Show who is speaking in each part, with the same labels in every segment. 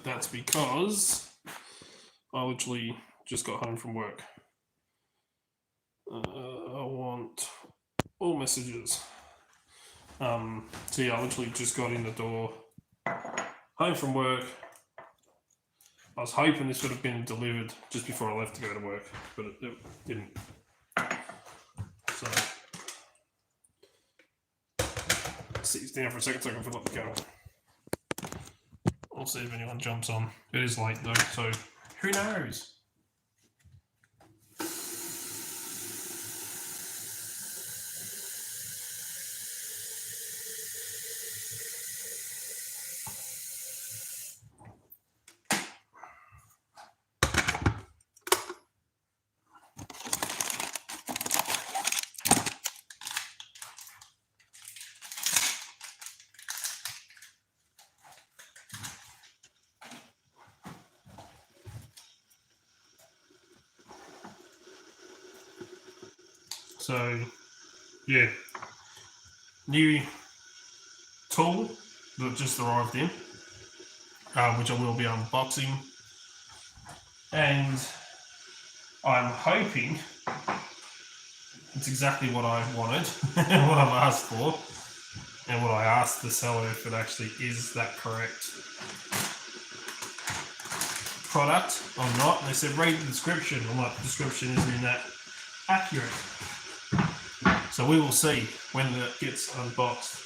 Speaker 1: that's because I literally just got home from work. I want all messages. So yeah, I literally just got in the door, home from work. I was hoping this would have been delivered just before I left to go to work, but it didn't. So, 6 down for a second so I can fill up the kettle. I'll see if anyone jumps on. It is late though, so who knows? So, yeah, new tool that just arrived in, which I will be unboxing, and I'm hoping it's exactly what I wanted, and what I've asked for, and what I asked the seller if it actually is that correct product or not. They said read the description. I'm like, the description isn't that accurate. So we will see when it gets unboxed.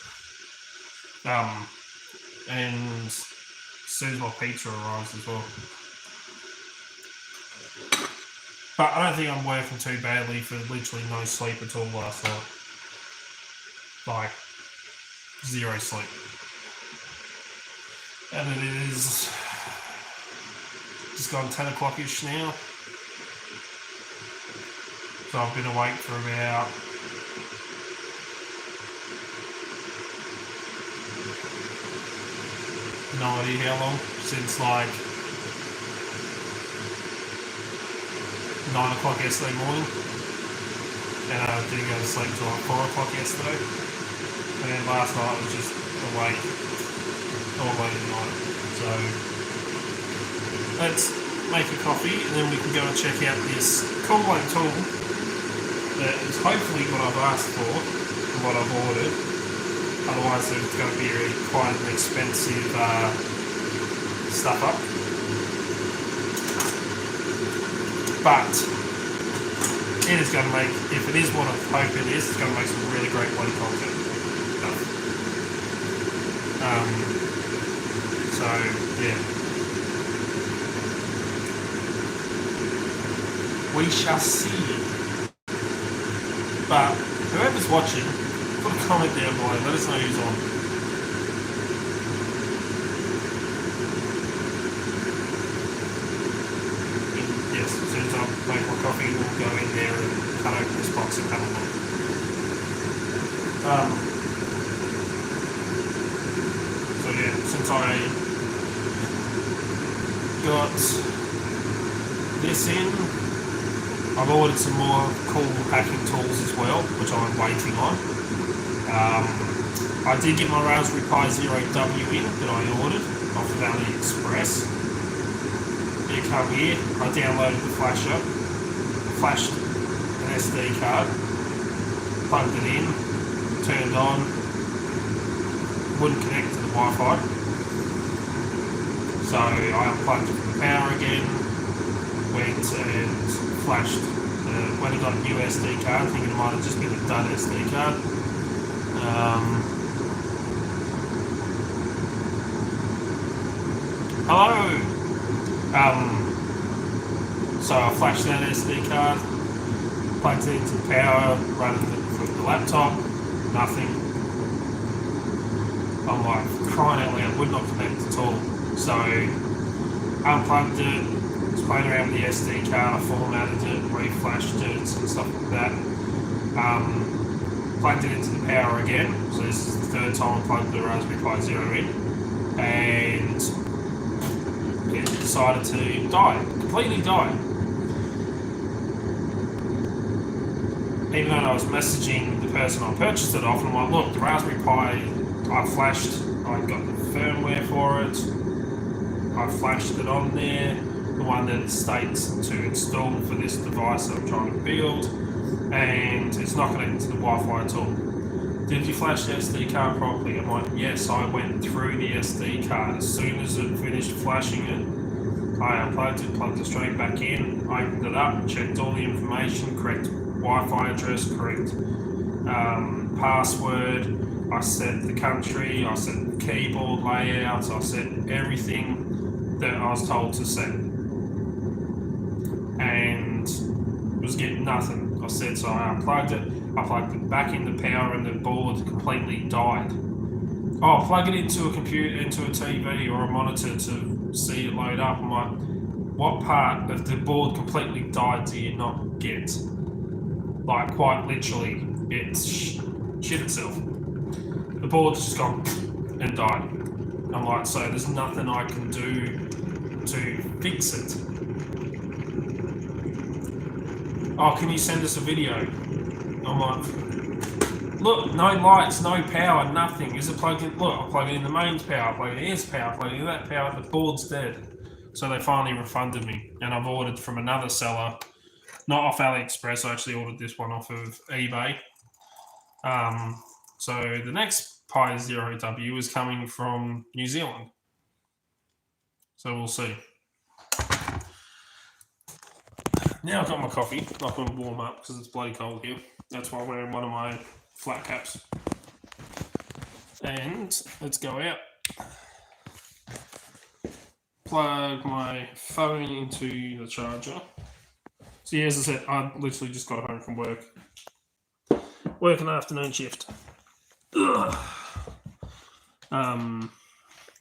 Speaker 1: And as soon as my pizza arrives as well. But I don't think I'm working too badly for literally no sleep at all last night. Like, 0 sleep. And it is just gone 10 o'clock-ish now. So I've been awake for about no idea how long, since like 9 o'clock yesterday morning, and I didn't go to sleep until like 4 o'clock yesterday, and then last night I was just awake all late at night. So let's make a coffee and then we can go and check out this Coolblade tool that is hopefully what I've asked for and what I've ordered. Otherwise it's going to be quite an expensive stuff up. But it is going to make, if it is what I hope it is, it's going to make some really great bloody content. So, yeah. We shall see. But whoever's watching, put a comment down below, let us know who's on. And yes, as soon as I make my coffee, we'll go in there and cut open this box and have a look. So yeah, since I got this in, I've ordered some more cool hacking tools as well, which I'm waiting on. I did get my Raspberry Pi Zero W in that I ordered off of AliExpress. It come here, I downloaded the flasher, flashed an SD card, plugged it in, turned on, wouldn't connect to the Wi-Fi. So I unplugged it from the power again, went and flashed, when I got a new SD card, thinking it might have just been a dud SD card. Hello! So I flashed that SD card, plugged it into the power, running it from the laptop, nothing. I'm like, crying out loud, would not connect at all. So, unplugged it, was playing around with the SD card, I formatted it, reflashed it, and stuff like that. Plugged it into the power again, so this is the third time I plugged the Raspberry Pi Zero in, and it decided to die, completely die. Even though I was messaging the person I purchased it off, and I'm like, look, the Raspberry Pi I flashed, I got the firmware for it, I flashed it on there, the one that it states to install for this device that I'm trying to build, and it's not connected to the Wi-Fi at all. Did you flash the SD card properly? I'm like, yes, I went through the SD card. As soon as it finished flashing it, I unplugged it, plugged it straight back in, opened it up, checked all the information, correct Wi-Fi address, correct password, I set the country, I set the keyboard layouts, I set everything that I was told to set. And was getting nothing. I said, so I unplugged it, I plugged it back into power and the board completely died. Oh, plug it into a computer, into a TV or a monitor to see it load up. I'm like, what part of the board completely died do you not get? Like, quite literally, it's shit itself. The board's just gone and died. I'm like, so there's nothing I can do to fix it. Oh, can you send us a video? I'm like, look, no lights, no power, nothing. Is it plugged in? Look, I plug it in the mains power, I plug it in this power, I plug it in that power, the board's dead. So they finally refunded me, and I've ordered from another seller, not off AliExpress, I actually ordered this one off of eBay. So the next Pi Zero W is coming from New Zealand. So we'll see. Now I've got my coffee, not going to warm up because it's bloody cold here. That's why I'm wearing one of my flat caps. And let's go out. Plug my phone into the charger. So yeah, as I said, I literally just got home from work. Working afternoon shift.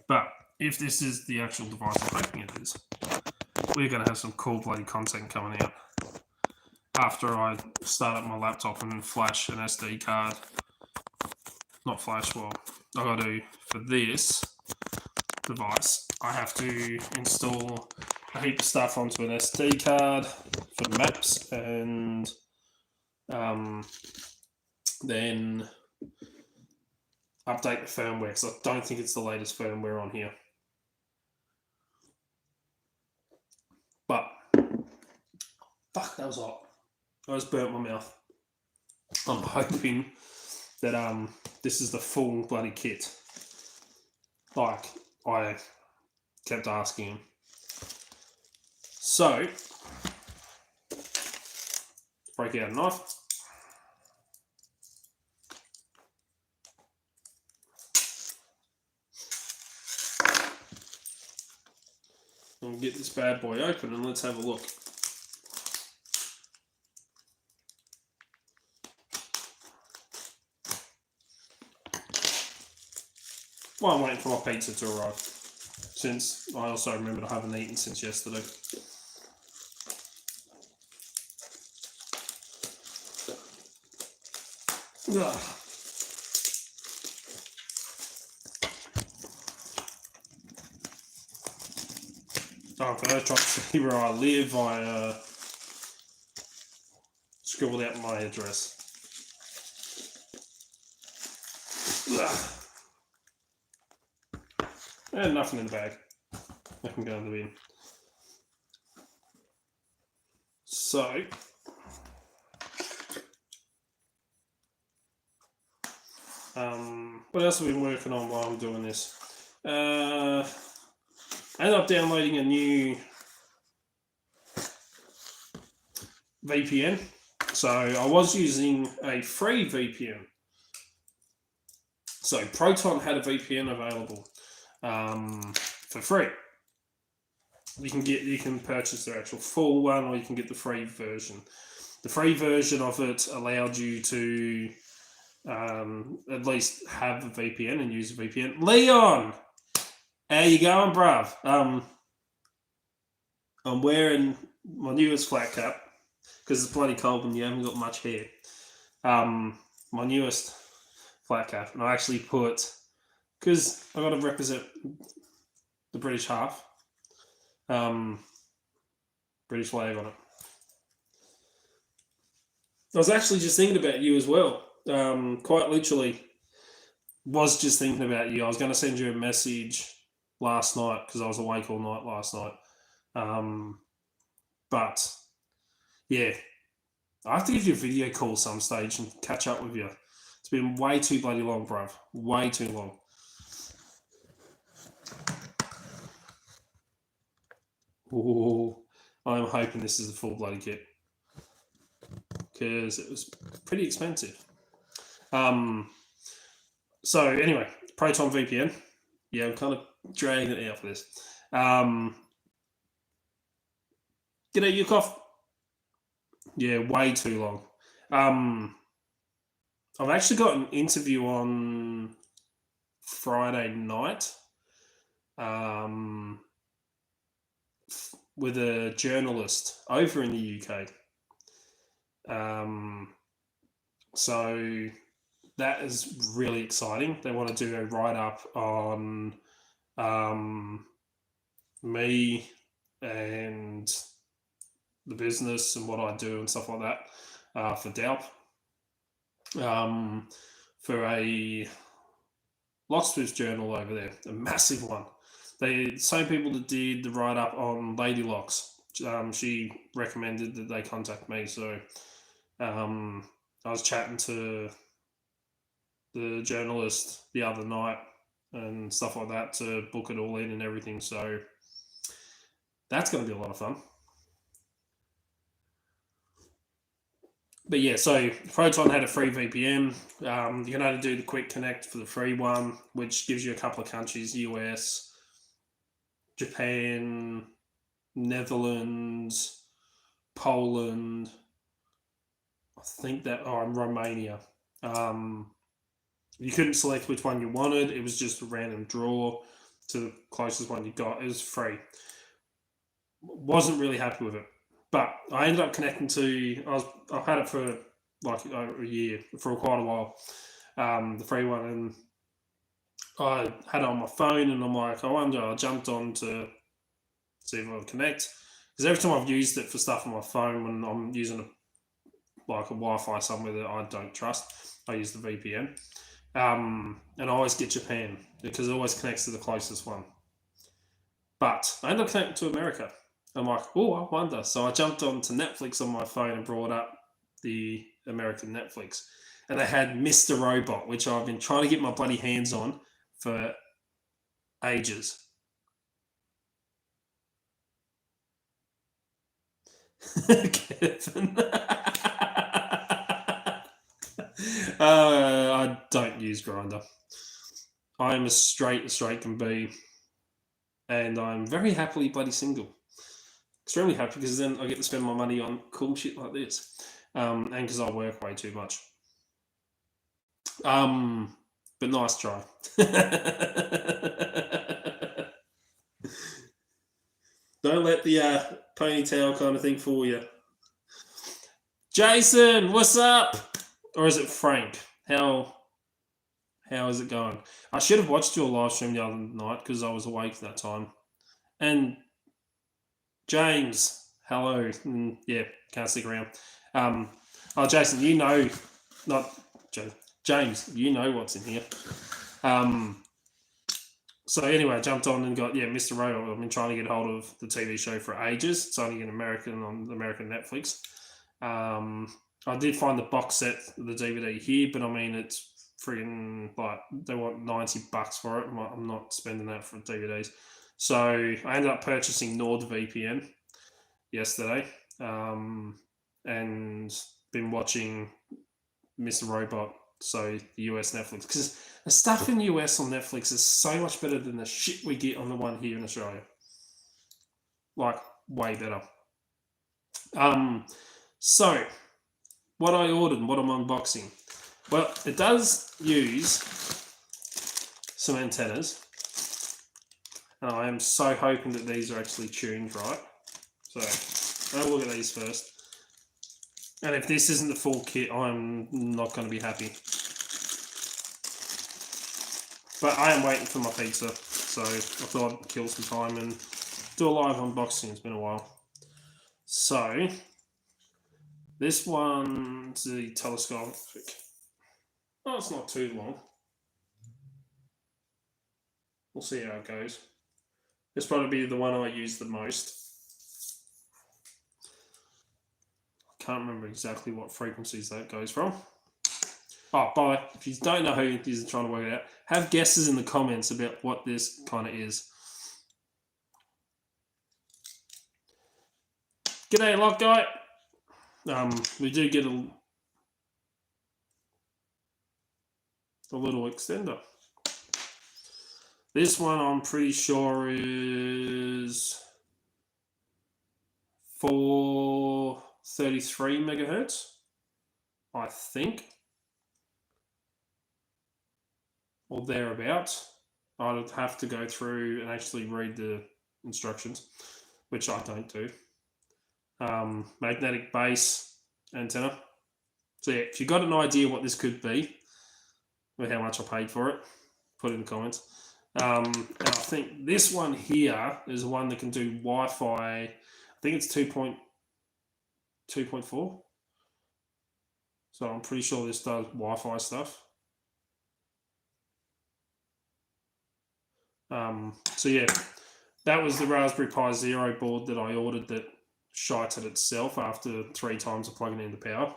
Speaker 1: But if this is the actual device I'm hoping it is, we're going to have some cool bloody content coming out after I start up my laptop and flash an SD card. Not flash, well, I got to, for this device, I have to install a heap of stuff onto an SD card for maps, and then update the firmware, because I don't think it's the latest firmware on here. But fuck, that was hot. I just burnt my mouth. I'm hoping that this is the full bloody kit, like I kept asking him. So, break out a knife. And get this bad boy open and let's have a look. Well, I'm waiting for my pizza to arrive, since I also remembered I haven't eaten since yesterday. Ugh. Oh, for those trying to see where I live, I scribbled out my address. Ugh. And nothing in the bag. I can go in the bin. So, what else have we been working on while I'm doing this? I ended up downloading a new VPN. So I was using a free VPN. So Proton had a VPN available for free. You can purchase their actual full one, or you can get the free version. The free version of it allowed you to at least have a VPN and use a VPN. Leon, how you going, bruv? I'm wearing my newest flat cap because it's bloody cold and you haven't got much hair. My newest flat cap, and I actually put, because I got to represent the British half, British flag on it. I was actually just thinking about you as well. Quite literally, was just thinking about you. I was going to send you a message
Speaker 2: last night because I was awake all night last night. But yeah, I have to give you a video call some stage and catch up with you. It's been way too bloody long, bruv. Way too long. Ooh, I'm hoping this is a full bloody kit because it was pretty expensive. So anyway, Proton VPN. Yeah, I'm kind of dragging it out for this. G'day, Yukov. Yeah, way too long. I've actually got an interview on Friday night with a journalist over in the UK. So that is really exciting. They want to do a write-up on me and the business and what I do and stuff like that for Delp. For a Locksmith journal over there, a massive one. The same people that did the write-up on Lady Locks. She recommended that they contact me, so I was chatting to the journalist the other night and stuff like that to book it all in and everything. So that's going to be a lot of fun. But yeah, so Proton had a free VPN. You can only do the quick connect for the free one, which gives you a couple of countries: US, Japan, Netherlands, Poland. I think that, Romania. You couldn't select which one you wanted. It was just a random draw to the closest one you got. It was free. Wasn't really happy with it. But I ended up connecting to, I've had it for like a year, for quite a while, the free one. And I had it on my phone and I'm like, I jumped on to see if I would connect. Because every time I've used it for stuff on my phone, when I'm using a Wi-Fi somewhere that I don't trust, I use the VPN. And I always get Japan because it always connects to the closest one. But I ended up connecting to America. I'm like, oh, I wonder. So I jumped on to Netflix on my phone and brought up the American Netflix. And they had Mr. Robot, which I've been trying to get my bloody hands on for ages. Kevin. I don't use Grindr. I am as straight can be. And I'm very happily bloody single. Extremely happy because then I get to spend my money on cool shit like this. And because I work way too much. But nice try. Don't let the ponytail kind of thing fool you. Jason, what's up? Or is it Frank? How is it going? I should have watched your live stream the other night because I was awake at that time. And James, hello. Yeah, can't stick around. Jason, you know, not James, you know what's in here. So anyway, I jumped on and got, Mr. Robot. I've been trying to get hold of the TV show for ages. It's only in American on the American Netflix. I did find the box set of the DVD here, but I mean, it's freaking they want $90 for it. I'm not spending that for DVDs. So I ended up purchasing NordVPN yesterday, and been watching Mr. Robot. So the US Netflix, because the stuff in the US on Netflix is so much better than the shit we get on the one here in Australia. Way better. So what I ordered and what I'm unboxing. Well, it does use some antennas. And I am so hoping that these are actually tuned right. So I'll look at these first. And if this isn't the full kit, I'm not going to be happy. But I am waiting for my pizza, so I thought I'd kill some time and do a live unboxing. It's been a while. So this one's the telescopic. Oh, it's not too long. We'll see how it goes. It's probably the one I use the most. I can't remember exactly what frequencies that goes from. Oh, if you don't know who it is and trying to work it out, have guesses in the comments about what this kind of is. G'day, Lock Guy. We do get a little extender. This one I'm pretty sure is 433 megahertz, I think, or thereabouts. I'd have to go through and actually read the instructions, which I don't do. Magnetic base antenna. So yeah, if you've got an idea what this could be, or how much I paid for it, put it in the comments. And I think this one here is one that can do Wi-Fi. I think it's 2.4. So I'm pretty sure this does Wi-Fi stuff. So yeah, that was the Raspberry Pi Zero board that I ordered that shited itself after 3 times of plugging it into power.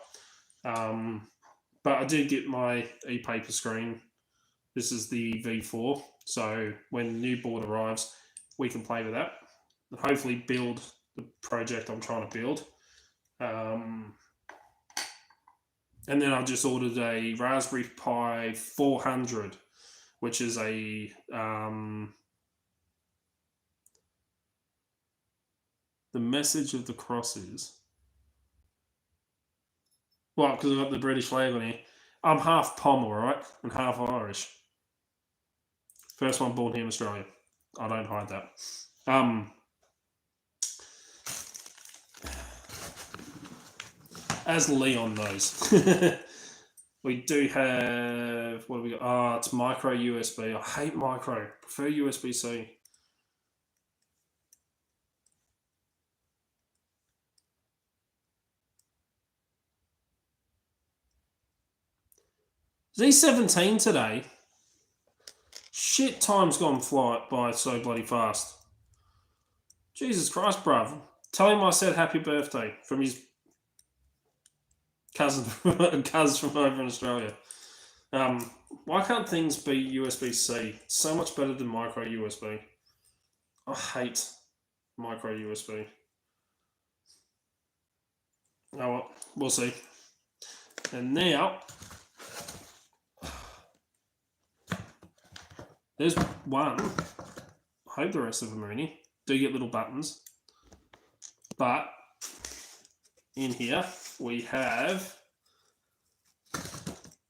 Speaker 2: But I did get my e-paper screen. This is the V4. So when the new board arrives, we can play with that and hopefully build the project I'm trying to build. And then I just ordered a Raspberry Pi 400, which is a the message of the cross is, well, because I've got the British flag on here. I'm half Pommel, right, and half Irish. First one born here in Australia. I don't hide that. As Leon knows, we do have, what have we got? Oh, it's micro USB. I hate micro. Prefer USB-C. Z17 today. Shit, time's gone by so bloody fast. Jesus Christ, bruv. Tell him I said happy birthday from his cousin from over in Australia. Why can't things be USB-C? It's so much better than micro USB. I hate micro USB. Oh well, we'll see. And now there's one. I hope the rest of them are in here. Do get little buttons. But in here we have.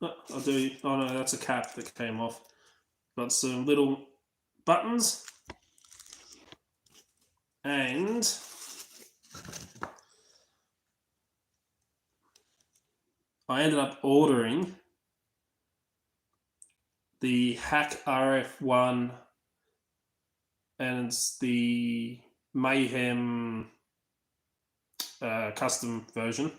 Speaker 2: Oh no, that's a cap that came off. Got some little buttons. And I ended up ordering the Hack RF1, and it's the Mayhem custom version.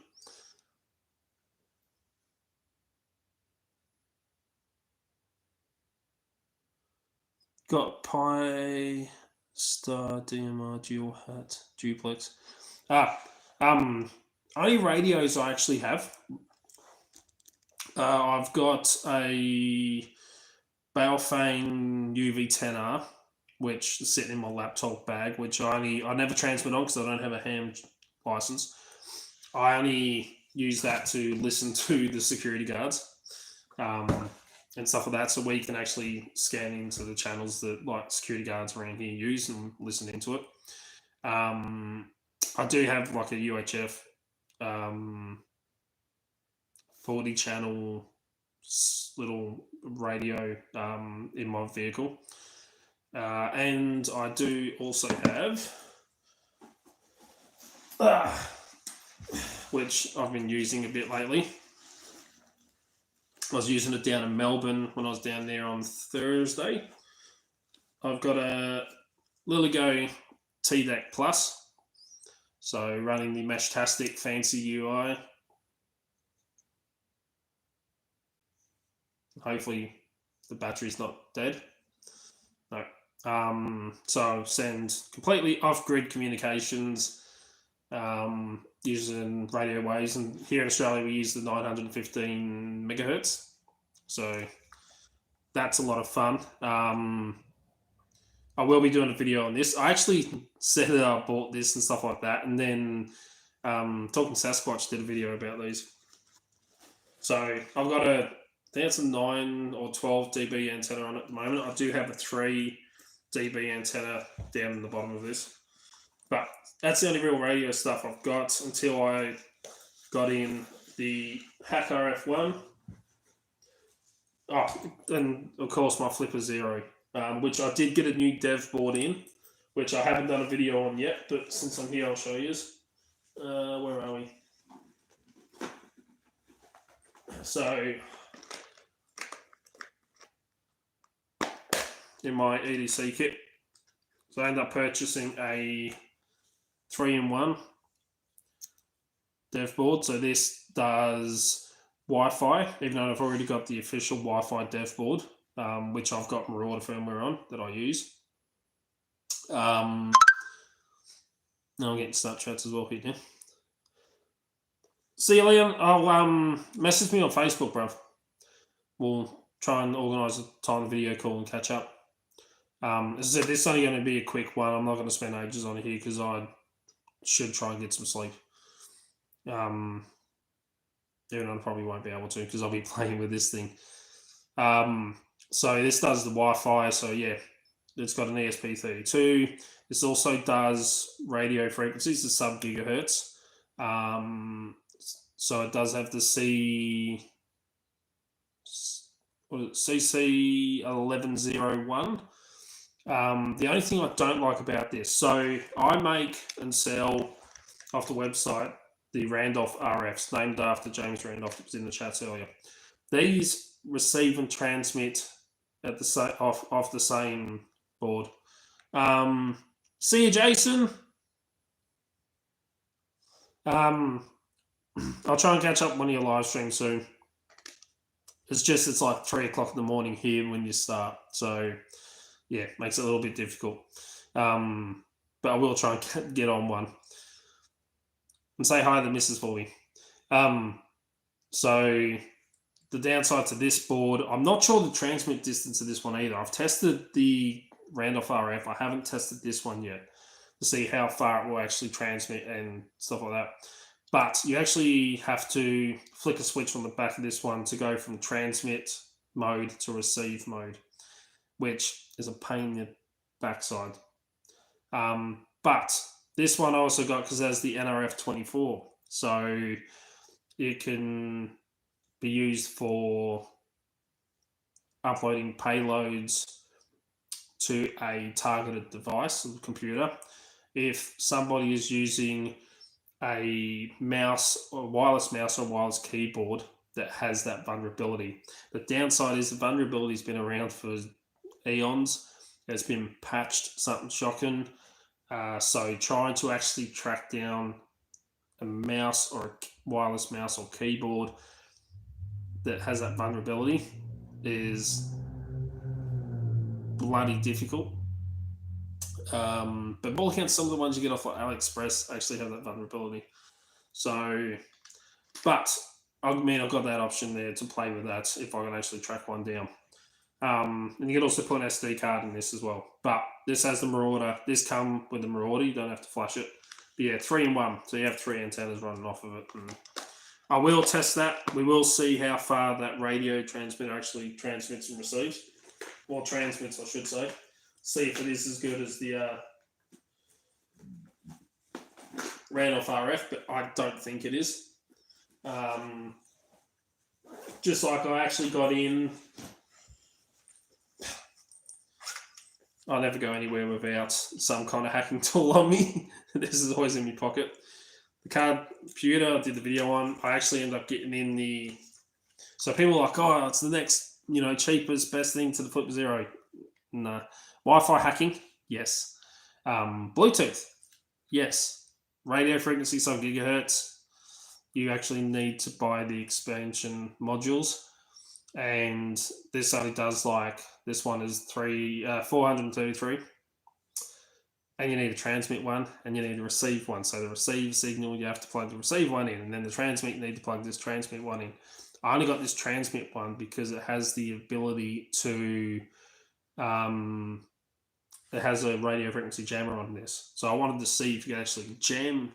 Speaker 2: Got Pi Star DMR dual hat duplex. Only radios I actually have. I've got a Baofeng UV10R, which is sitting in my laptop bag, which I never transmit on because I don't have a ham license. I only use that to listen to the security guards and stuff like that, so we can actually scan into the channels that like security guards around here use and listen into it. I do have like a UHF 40 channel little radio in my vehicle, and I do also have which I've been using a bit lately. I was using it down in Melbourne when I was down there on Thursday. I've got a Liligo TDAC Plus, so running the Meshtastic fancy UI. Hopefully the battery's not dead. No. So send completely off-grid communications using radio waves. And here in Australia, we use the 915 megahertz. So that's a lot of fun. I will be doing a video on this. I actually said that I bought this and stuff like that. And then Talking Sasquatch did a video about these. So I've got I think it's a 9 or 12 dB antenna on at the moment. I do have a 3 dB antenna down in the bottom of this. But that's the only real radio stuff I've got until I got in the Hack RF1. Oh, and of course my Flipper Zero, which I did get a new dev board in, which I haven't done a video on yet, but since I'm here, I'll show you. Where are we? So, in my EDC kit, so I ended up purchasing a 3-in-1 dev board. So this does Wi-Fi, even though I've already got the official Wi-Fi dev board, which I've got Marauder firmware on that I use. Now I'm getting Snapchats as well here. See you, Liam. I'll message me on Facebook, bruv. We'll try and organise a time video call and catch up. As I said, this is only going to be a quick one. I'm not going to spend ages on it here because I should try and get some sleep. Even though I probably won't be able to because I'll be playing with this thing. So this does the Wi-Fi. So yeah, it's got an ESP32. This also does radio frequencies, the sub-gigahertz. So it does have the CC1101. The only thing I don't like about this, so I make and sell off the website the Randolph RFs, named after James Randolph, that was in the chats earlier. These receive and transmit at the off the same board. See you, Jason. I'll try and catch up on one of your live streams soon. It's like 3 o'clock in the morning here when you start. So yeah, makes it a little bit difficult. But I will try and get on one. And say hi to the missus for me. So the downside to this board, I'm not sure the transmit distance of this one either. I've tested the Randolph RF. I haven't tested this one yet to see how far it will actually transmit and stuff like that. But you actually have to flick a switch on the back of this one to go from transmit mode to receive mode, which is a pain in the backside. But this one I also got because it has the NRF24. So it can be used for uploading payloads to a targeted device, a computer. If somebody is using a mouse or wireless keyboard that has that vulnerability. The downside is the vulnerability has been around for eons. It's been patched, something shocking. So trying to actually track down a mouse or a wireless mouse or keyboard that has that vulnerability is bloody difficult. But more against some of the ones you get off like AliExpress actually have that vulnerability. So, but I mean, I've got that option there to play with that if I can actually track one down. And you can also put an SD card in this as well. But this has the Marauder. This comes with the Marauder. You don't have to flash it. But yeah, 3-in-1. So you have 3 antennas running off of it. And I will test that. We will see how far that radio transmitter actually transmits and receives. Or transmits, I should say. See if it is as good as the Randolph RF, but I don't think it is. Just like I actually got in, I never go anywhere without some kind of hacking tool on me. This is always in my pocket. The card computer I did the video on, I actually ended up getting in the, so people are like, oh, it's the next, cheapest, best thing to the Flipper Zero. No. Wi-Fi hacking, yes. Bluetooth, yes. Radio frequency, some gigahertz. You actually need to buy the expansion modules. and this only does like, this one is 433, and you need to transmit one and you need to receive one. So the receive signal, you have to plug the receive one in, and then the transmit, you need to plug this transmit one in. I only got this transmit one because it has the ability to, it has a radio frequency jammer on this. So I wanted to see if you could actually jam,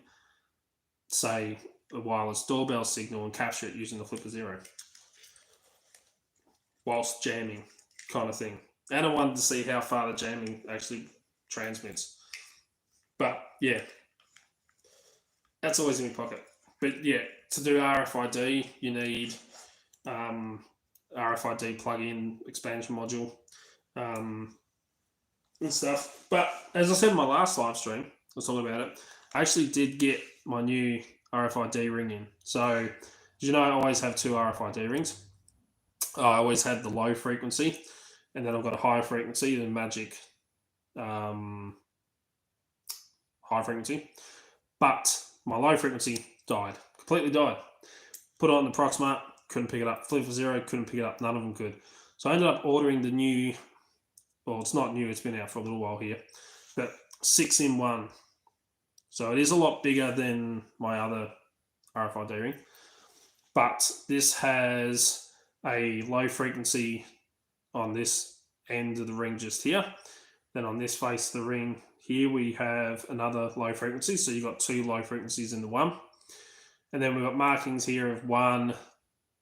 Speaker 2: say, a wireless doorbell signal and capture it using the Flipper Zero whilst jamming, kind of thing. And I wanted to see how far the jamming actually transmits. But yeah, that's always in my pocket. But yeah, to do RFID, you need RFID plug-in expansion module and stuff. But as I said in my last live stream, I was talking about it, I actually did get my new RFID ring in. So, you know, I always have 2 RFID rings. I always had the low frequency, and then I've got a high frequency, the Magic high frequency. But my low frequency died, completely died. Put it on the Proxmark, couldn't pick it up. Flipper Zero, couldn't pick it up. None of them could. So I ended up ordering the new, well, it's not new, it's been out for a little while here, but 6-in-1. So it is a lot bigger than my other RFID ring. But this has a low frequency on this end of the ring just here. Then on this face of the ring here, we have another low frequency. So you've got 2 low frequencies in the one. And then we've got markings here of 1,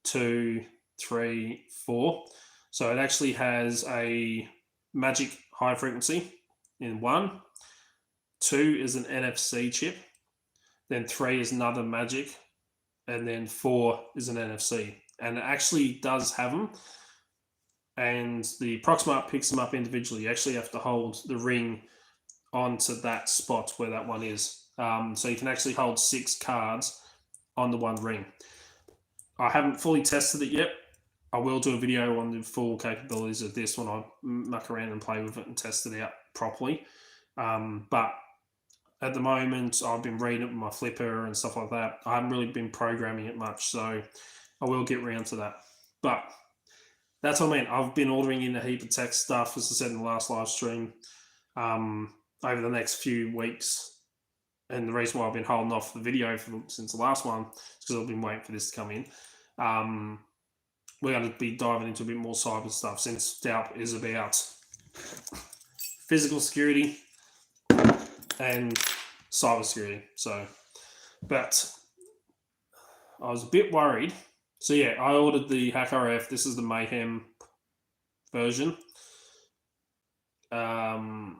Speaker 2: 2, 3, 4. So it actually has a Magic high frequency in 1. 2 is an NFC chip. Then 3 is another Magic. And then 4 is an NFC. And it actually does have them. And the Proxmark picks them up individually. You actually have to hold the ring onto that spot where that one is. So you can actually hold 6 cards on the one ring. I haven't fully tested it yet. I will do a video on the full capabilities of this when I muck around and play with it and test it out properly. But at the moment, I've been reading it with my Flipper and stuff like that. I haven't really been programming it much, so I will get around to that. But that's what I mean. I've been ordering in a heap of tech stuff, as I said in the last live stream, over the next few weeks. And the reason why I've been holding off the video since the last one is because I've been waiting for this to come in. We're going to be diving into a bit more cyber stuff, since DALP is about physical security and cyber security. So, but I was a bit worried. So yeah, I ordered the HackRF. This is the Mayhem version. And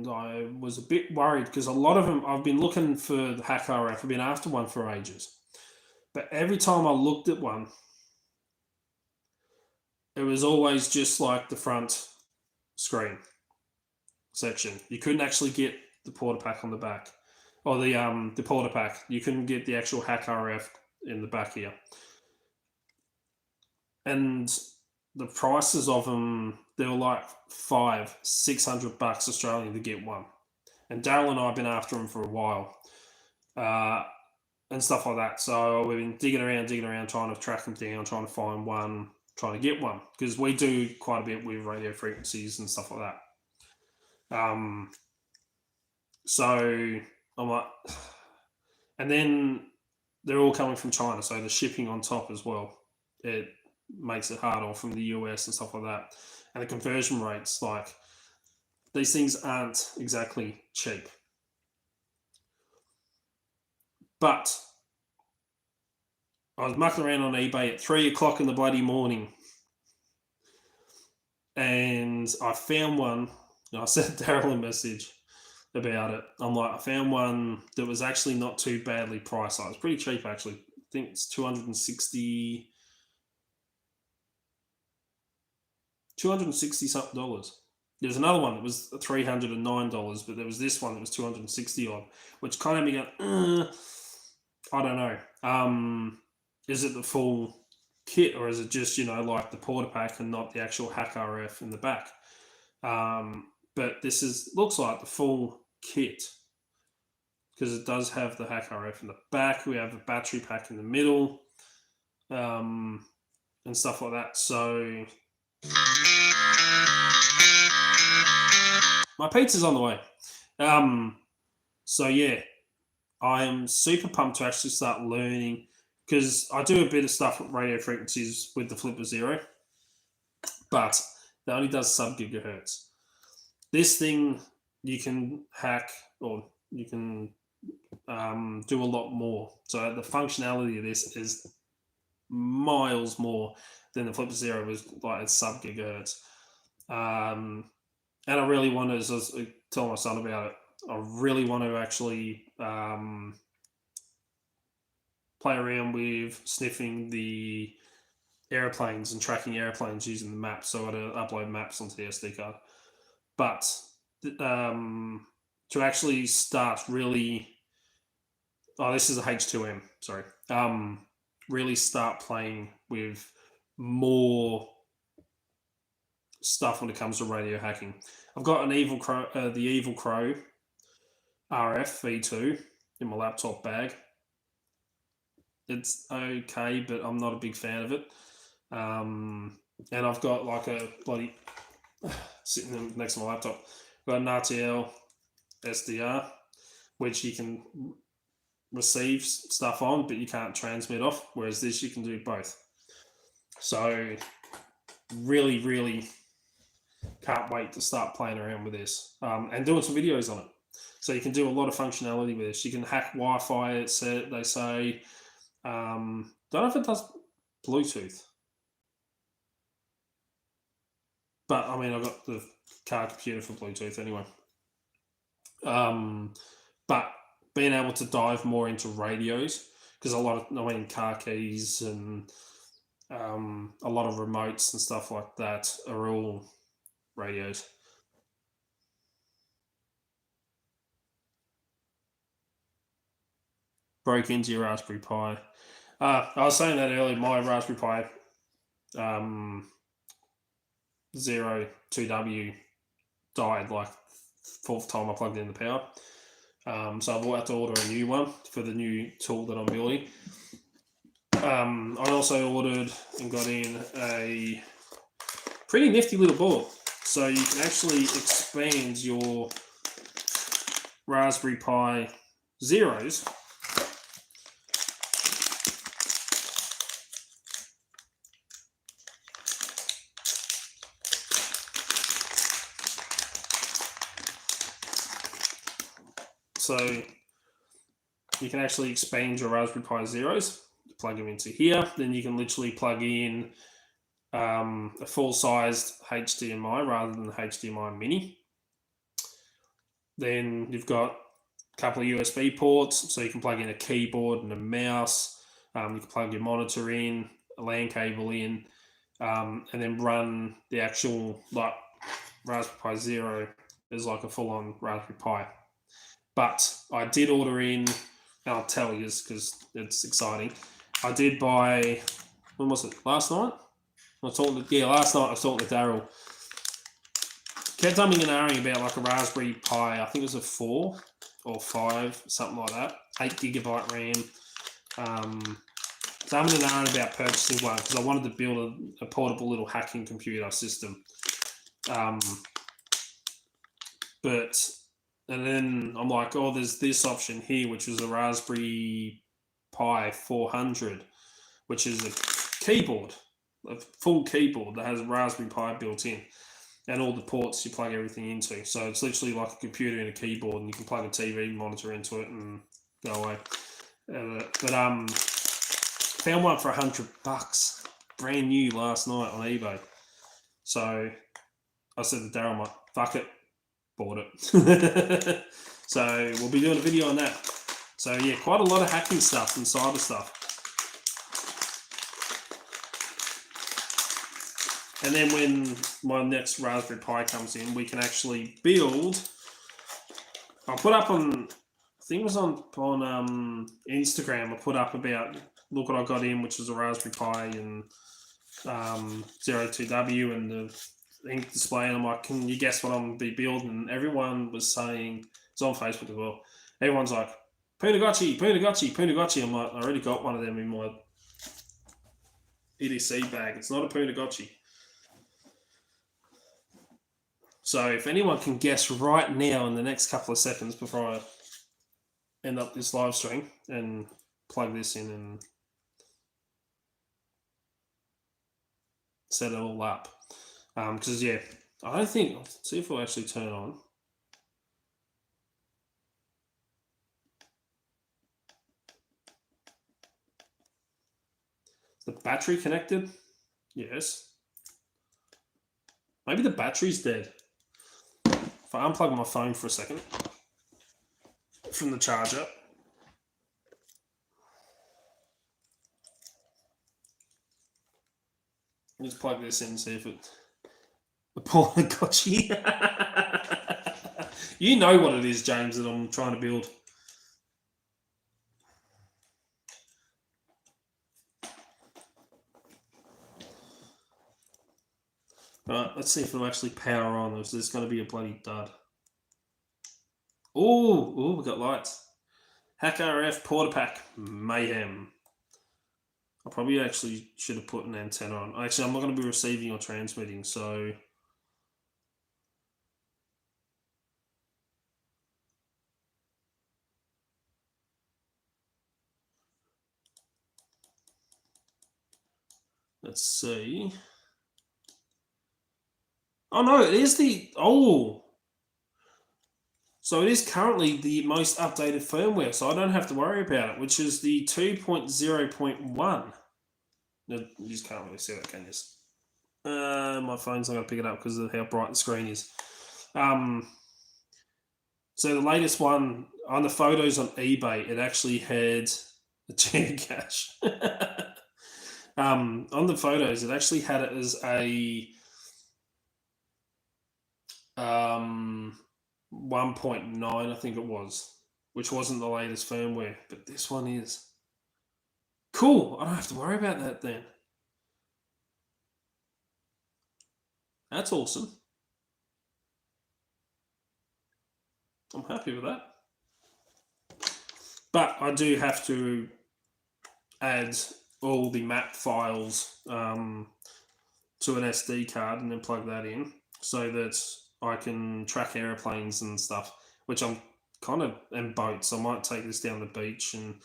Speaker 2: I was a bit worried because a lot of them, I've been looking for the HackRF. I've been after one for ages. But every time I looked at one, it was always just like the front screen section. You couldn't actually get the Porta Pack on the back. Or the Porta Pack. You couldn't get the actual HackRF in the back here. And the prices of them, they were like $600 Australian to get one. And Daryl and I have been after them for a while. And stuff like that. So we've been digging around, trying to track them down, trying to find one, trying to get one. Because we do quite a bit with radio frequencies and stuff like that. So I'm like, and then they're all coming from China, so the shipping on top as well, it makes it hard, or from the US and stuff like that. And the conversion rates, like, these things aren't exactly cheap. But I was mucking around on eBay at 3 o'clock in the bloody morning, and I found one. And I sent Daryl a message about it. I'm like, I found one that was actually not too badly priced. It was pretty cheap, actually. I think it's $260 something. There's another one that was $309, but there was this one that was $260 odd, which kind of made me go, I don't know. Is it the full kit, or is it just, like the Porta Pack and not the actual HackRF in the back? But this looks like the full kit, because it does have the HackRF in the back. We have a battery pack in the middle. and stuff like that. So my pizza's on the way. So yeah, I am super pumped to actually start learning, because I do a bit of stuff with radio frequencies with the Flipper Zero, but that only does sub-gigahertz. This thing you can hack, or you can do a lot more. So the functionality of this is miles more than the Flipper Zero was, like at sub-gigahertz. And I really want to, as I was telling my son about it, I really want to actually play around with sniffing the airplanes and tracking airplanes using the maps. So I had to upload maps onto the SD card. But to actually start really, this is a H2M, sorry. Really start playing with more stuff when it comes to radio hacking. I've got an Evil Crow, the Evil Crow RF V2 in my laptop bag. It's okay, but I'm not a big fan of it. And I've got like a bloody sitting next to my laptop. I've got an RTL SDR, which you can receive stuff on, but you can't transmit off. Whereas this, you can do both. So really, really can't wait to start playing around with this and doing some videos on it. So you can do a lot of functionality with this. You can hack Wi-Fi, they say. Don't know if it does Bluetooth. But, I mean, I've got the car computer for Bluetooth anyway. But being able to dive more into radios, because car keys and a lot of remotes and stuff like that are all radios. Broke into your Raspberry Pi. I was saying that earlier, my Raspberry Pi 02W died like fourth time I plugged in the power. So I've had to order a new one for the new tool that I'm building. I also ordered and got in a pretty nifty little board. So you can actually expand your Raspberry Pi Zeros So you can actually expand your Raspberry Pi Zeros, plug them into here. Then you can literally plug in a full-sized HDMI rather than the HDMI mini. Then you've got a couple of USB ports, so you can plug in a keyboard and a mouse. You can plug your monitor in, a LAN cable in, and then run the actual Raspberry Pi Zero as like a full-on Raspberry Pi. But I did order in, and I'll tell you because it's exciting. I did buy, when was it? Last night? Last night I was talking to Daryl. Kept umming and ahhing about like a Raspberry Pi, I think it was a 4 or 5, something like that. 8GB RAM. So I'm umming and ahhing about purchasing one because I wanted to build a portable little hacking computer system. And then I'm like, there's this option here, which is a Raspberry Pi 400, which is a keyboard, a full keyboard that has a Raspberry Pi built in, and all the ports you plug everything into. So it's literally like a computer and a keyboard, and you can plug a TV monitor into it and go away. Found one for $100, brand new last night on eBay. So I said to Daryl, fuck it. Bought it. So we'll be doing a video on that. So yeah, quite a lot of hacking stuff and cyber stuff. And then when my next Raspberry Pi comes in, we can actually build. I'll put up on, I think it was on Instagram, I put up about, look what I got in, which was a Raspberry Pi and 02W and the ink display, and I'm like, can you guess what I'm going to be building? And everyone was saying, it's on Facebook as well, everyone's like, Punagotchi. I'm like, I already got one of them in my EDC bag. It's not a Punagotchi. So if anyone can guess right now in the next couple of seconds before I end up this live stream and plug this in and set it all up. Because, yeah, I don't think... Let's see if it'll actually turn on. Is the battery connected? Yes. Maybe the battery's dead. If I unplug my phone for a second from the charger. Just plug this in and see if it... The Punagotchi. You know what it is, James, that I'm trying to build. Right, let's see if it'll actually power on. There's going to be a bloody dud. Oh, we got lights. Hack RF Porta Pack Mayhem. I probably actually should have put an antenna on. Actually, I'm not going to be receiving or transmitting, so... Let's see. Oh, no, it is the... Oh! So it is currently the most updated firmware, so I don't have to worry about it, which is the 2.0.1. You just can't really see that, can you? My phone's not going to pick it up because of how bright the screen is. So the latest one, on the photos on eBay, it actually had a geocache. On the photos, it actually had it as a 1.9, I think it was, which wasn't the latest firmware, but this one is. Cool, I don't have to worry about that then. That's awesome. I'm happy with that. But I do have to add all the map files to an SD card and then plug that in so that I can track airplanes and stuff, which I'm kind of, and boats. I might take this down the beach and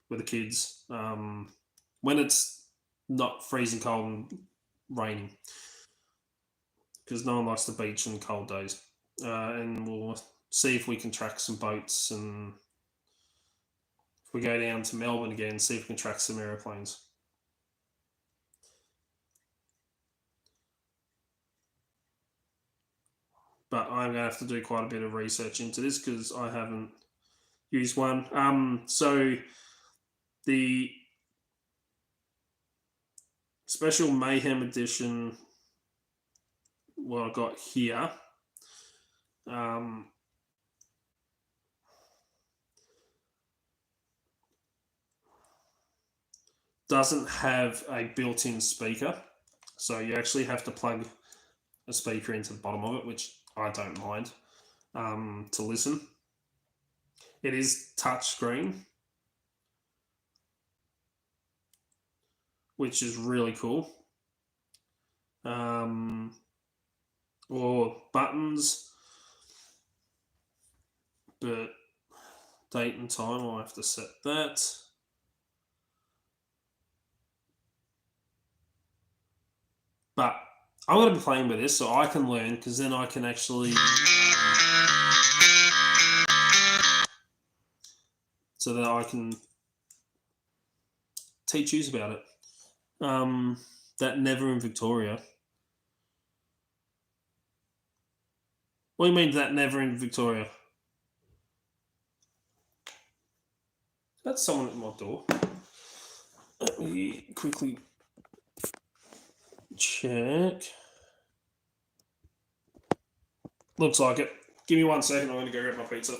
Speaker 2: with the kids when it's not freezing cold and raining, because no one likes the beach in cold days. And we'll see if we can track some boats, and if we go down to Melbourne again, see if we can track some airplanes. But I'm going to have to do quite a bit of research into this because I haven't used one. So the special Mayhem edition, what I got here, doesn't have a built-in speaker. So you actually have to plug a speaker into the bottom of it, which I don't mind, to listen. It is touchscreen, which is really cool. Or buttons, but date and time, I'll have to set that. But I'm going to be playing with this so I can learn, because then I can actually... so that I can teach you about it. That never in Victoria. What do you mean that never in Victoria? That's someone at my door. Let me quickly check. Looks like it. Give me 1 second, I'm going to go grab my pizza.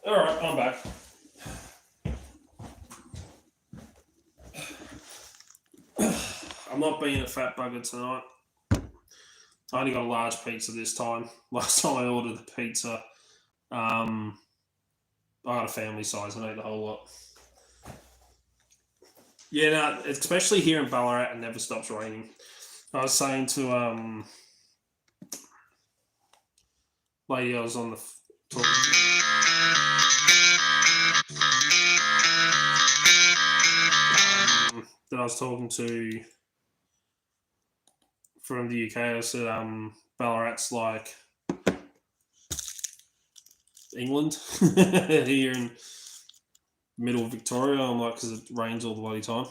Speaker 2: All right, I'm back. I'm not being a fat bugger tonight. I only got a large pizza this time. Last time I ordered the pizza, I got a family size and ate the whole lot. Yeah, no, especially here in Ballarat, it never stops raining. I was saying to lady I was on the talking to, that I was talking to from the UK. I said Ballarat's like England here in middle of Victoria. I'm like, because it rains all the bloody time.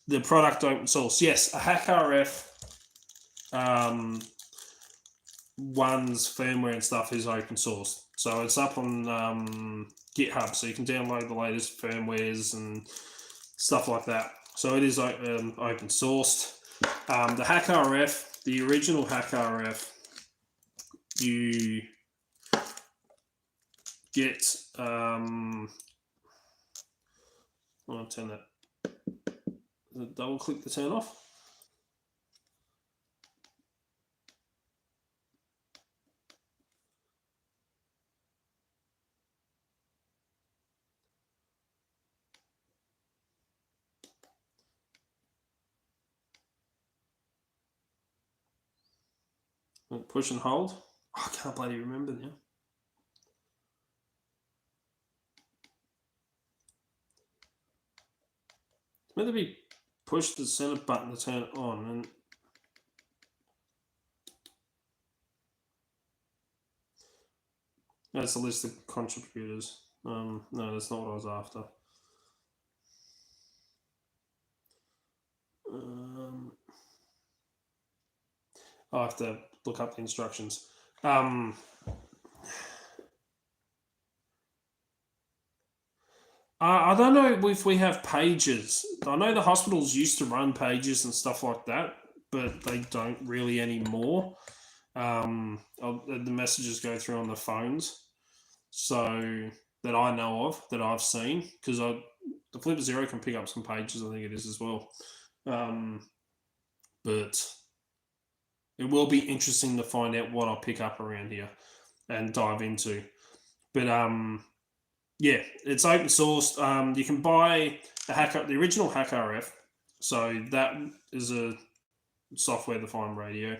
Speaker 2: The product open source, yes, a HackRF one's firmware and stuff is open source, so it's up on GitHub, so you can download the latest firmwares and stuff like that. So it is open sourced. The HackRF, the original HackRF, you get. I'll turn that. Double click to turn off. Push and hold. Oh, I can't bloody remember now. It's meant to be push the center button to turn it on, and that's a list of contributors. No, that's not what I was after. I'll have to look up the instructions. I don't know if we have pages. I know the hospitals used to run pages and stuff like that, but they don't really anymore. The messages go through on the phones, so that I know of, that I've seen, because the Flip Zero can pick up some pages, I think it is as well. But it will be interesting to find out what I'll pick up around here and dive into. But yeah, it's open source. You can buy the original HackRF. So that is a software-defined radio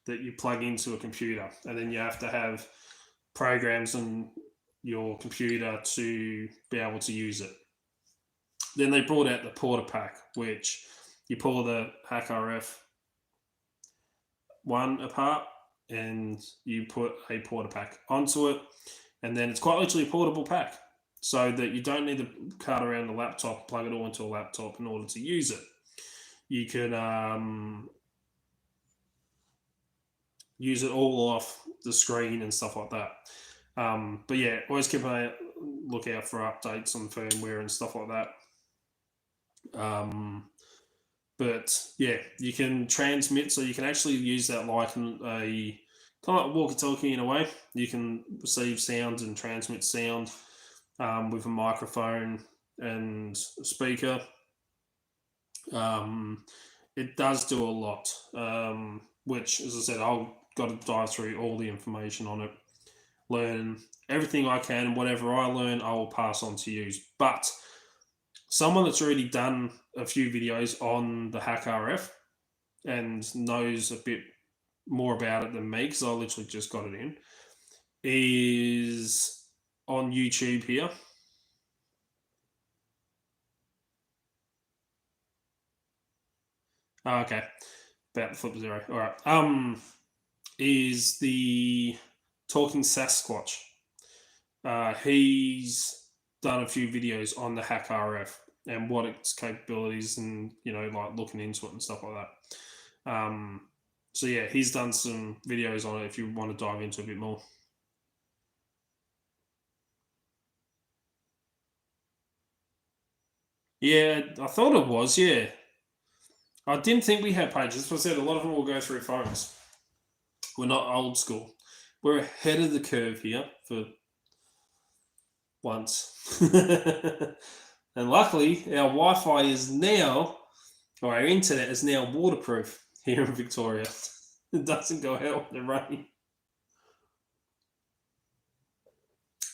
Speaker 2: that you plug into a computer, and then you have to have programs on your computer to be able to use it. Then they brought out the Porta Pack, which you pull the HackRF one apart and you put a Porta Pack onto it, and then it's quite literally a portable pack, so that you don't need to cart around the laptop, plug it all into a laptop in order to use it. You can use it all off the screen and stuff like that. But yeah, always keep a lookout for updates on firmware and stuff like that. But yeah, you can transmit, so you can actually use that like a kind of like walkie-talkie in a way. You can receive sound and transmit sound with a microphone and a speaker. It does do a lot, which, as I said, I've got to dive through all the information on it, learn everything I can, and whatever I learn, I will pass on to you. But someone that's already done a few videos on the HackRF and knows a bit more about it than me, because I literally just got it in, is on YouTube here. Oh, okay, about the Flip Zero. All right. Is the Talking Sasquatch. He's done a few videos on the HackRF and what its capabilities, and like looking into it and stuff like that. So yeah, he's done some videos on it if you want to dive into a bit more. Yeah, I thought it was, yeah. I didn't think we had pages. As I said, a lot of them will go through phones. We're not old school. we're ahead of the curve here for once. And luckily, our Wi-Fi is now, or our internet is now waterproof here in Victoria. It doesn't go out in the rain.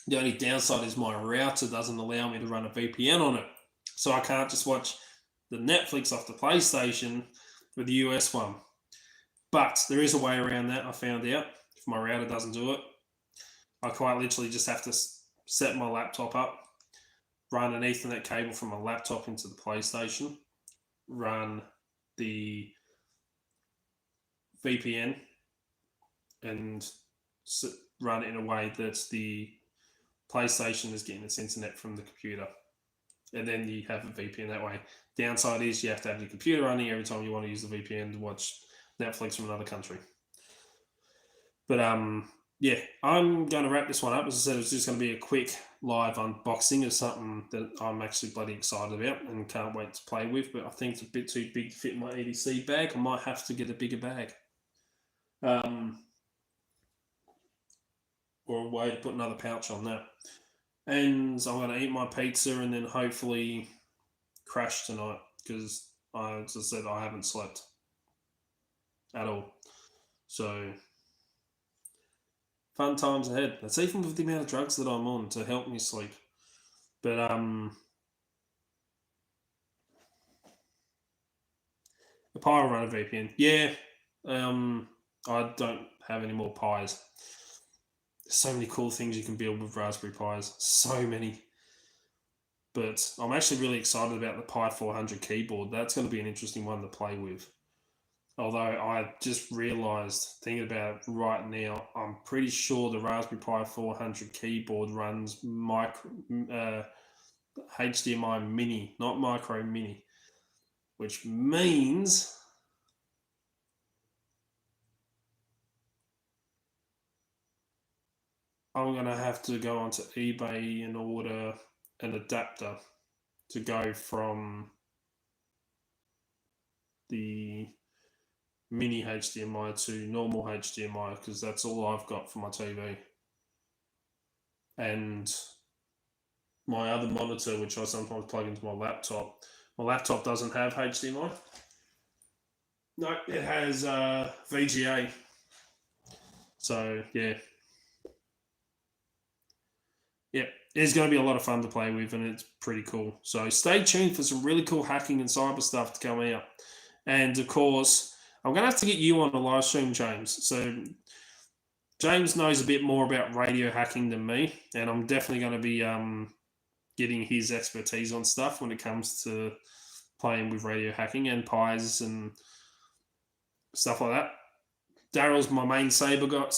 Speaker 2: The only downside is my router doesn't allow me to run a VPN on it. So I can't just watch the Netflix off the PlayStation with the US one. But there is a way around that, I found out. If my router doesn't do it, I quite literally just have to set my laptop up, run an Ethernet cable from my laptop into the PlayStation, run the VPN, and run it in a way that the PlayStation is getting its internet from the computer. And then you have a VPN that way. Downside is you have to have your computer running every time you want to use the VPN to watch Netflix from another country. But yeah, I'm going to wrap this one up. As I said, it's just going to be a quick live unboxing of something that I'm actually bloody excited about and can't wait to play with. But I think it's a bit too big to fit in my EDC bag. I might have to get a bigger bag. Or a way to put another pouch on that. And I'm going to eat my pizza and then hopefully crash tonight because, as I said, I haven't slept at all. So, fun times ahead. That's even with the amount of drugs that I'm on to help me sleep. But, a Pi will run a VPN. Yeah, I don't have any more Pis. There's so many cool things you can build with Raspberry Pis. So many. But I'm actually really excited about the Pi 400 keyboard. That's going to be an interesting one to play with. Although I just realised, thinking about it right now, I'm pretty sure the Raspberry Pi 400 keyboard runs HDMI mini, not micro mini. Which means I'm going to have to go onto eBay and order an adapter to go from the mini HDMI to normal HDMI because that's all I've got for my TV. And my other monitor, which I sometimes plug into my laptop doesn't have HDMI. No, it has VGA. So, yeah. Yeah, it's going to be a lot of fun to play with and it's pretty cool. So stay tuned for some really cool hacking and cyber stuff to come out. And, of course, I'm going to have to get you on the live stream, James. So James knows a bit more about radio hacking than me, and I'm definitely going to be getting his expertise on stuff when it comes to playing with radio hacking and Pis and stuff like that. Daryl's my main Sabre guy.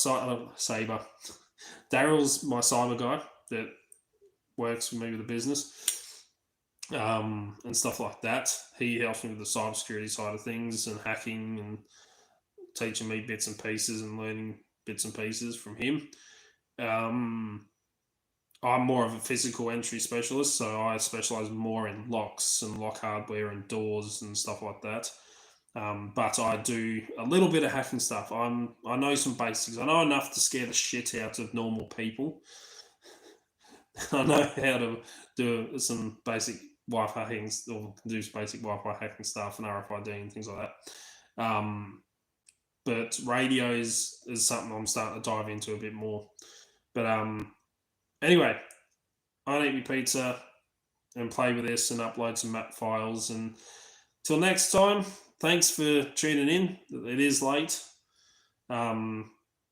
Speaker 2: Daryl's my cyber guy that works with me with the business and stuff like that. He helps me with the cybersecurity side of things and hacking and teaching me bits and pieces and learning bits and pieces from him. I'm more of a physical entry specialist, so I specialize more in locks and lock hardware and doors and stuff like that. But I do a little bit of hacking stuff. I know some basics. I know enough to scare the shit out of normal people. I know how to do some basic Wi-Fi hacking, or do basic Wi-Fi hacking stuff and RFID and things like that. But radio is something I'm starting to dive into a bit more. But anyway, I'll eat my pizza and play with this and upload some map files. And till next time, thanks for tuning in. It is late.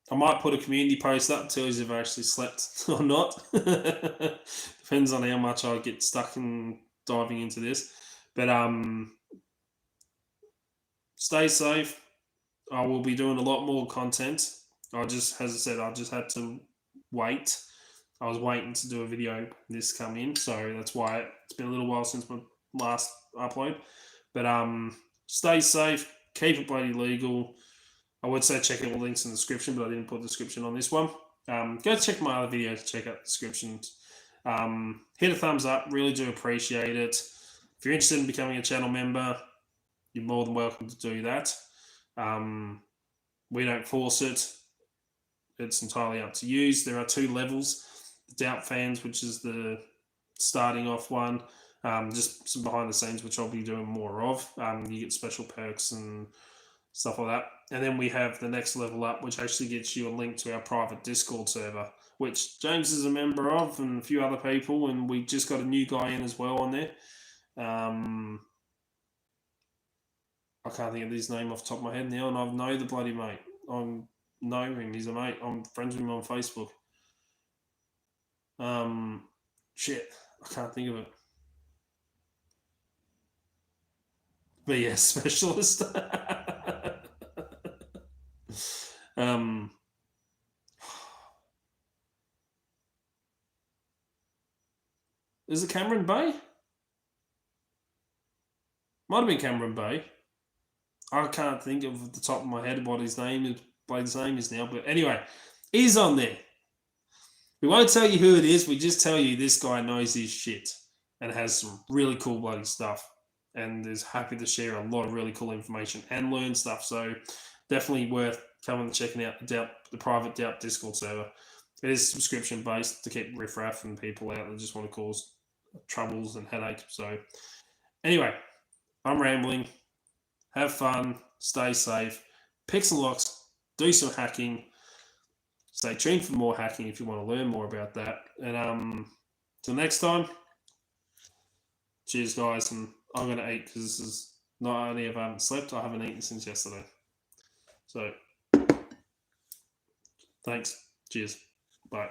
Speaker 2: I might put a community post up until you've actually slept or not. Depends on how much I get stuck in diving into this. But stay safe. I will be doing a lot more content. As I said, I just had to wait. I was waiting to do a video this come in, so that's why it's been a little while since my last upload. But stay safe, keep it bloody legal. I would say check out the links in the description, but I didn't put the description on this one. Go check my other videos, check out the descriptions. Hit a thumbs up, really do appreciate it. If you're interested in becoming a channel member, you're more than welcome to do that. We don't force it. it's entirely up to you. There are 2 levels. The Doubt Fans, which is the starting off one, just some behind the scenes, which I'll be doing more of. You get special perks and stuff like that. And then we have the next level up, which actually gets you a link to our private Discord server, which James is a member of and a few other people. And we just got a new guy in as well on there. I can't think of his name off the top of my head now, and I know the bloody mate. I know him. He's a mate. I'm friends with him on Facebook. Shit, I can't think of it. BS specialist. Is it Cameron Bay? Might have been Cameron Bay. I can't think of the top of my head what his name is now. But anyway, he's on there. We won't tell you who it is. We just tell you this guy knows his shit and has some really cool bloody stuff and is happy to share a lot of really cool information and learn stuff. So definitely worth coming and checking out the private Doubt Discord server. It is subscription based to keep riffraff and people out that just want to cause troubles and headache. So anyway, I'm rambling. Have fun. Stay safe. Picks and locks. Do some hacking. Stay tuned for more hacking if you want to learn more about that. And till next time, cheers, guys. And I'm going to eat because this is not only have I haven't slept, I haven't eaten since yesterday. So thanks. Cheers. Bye.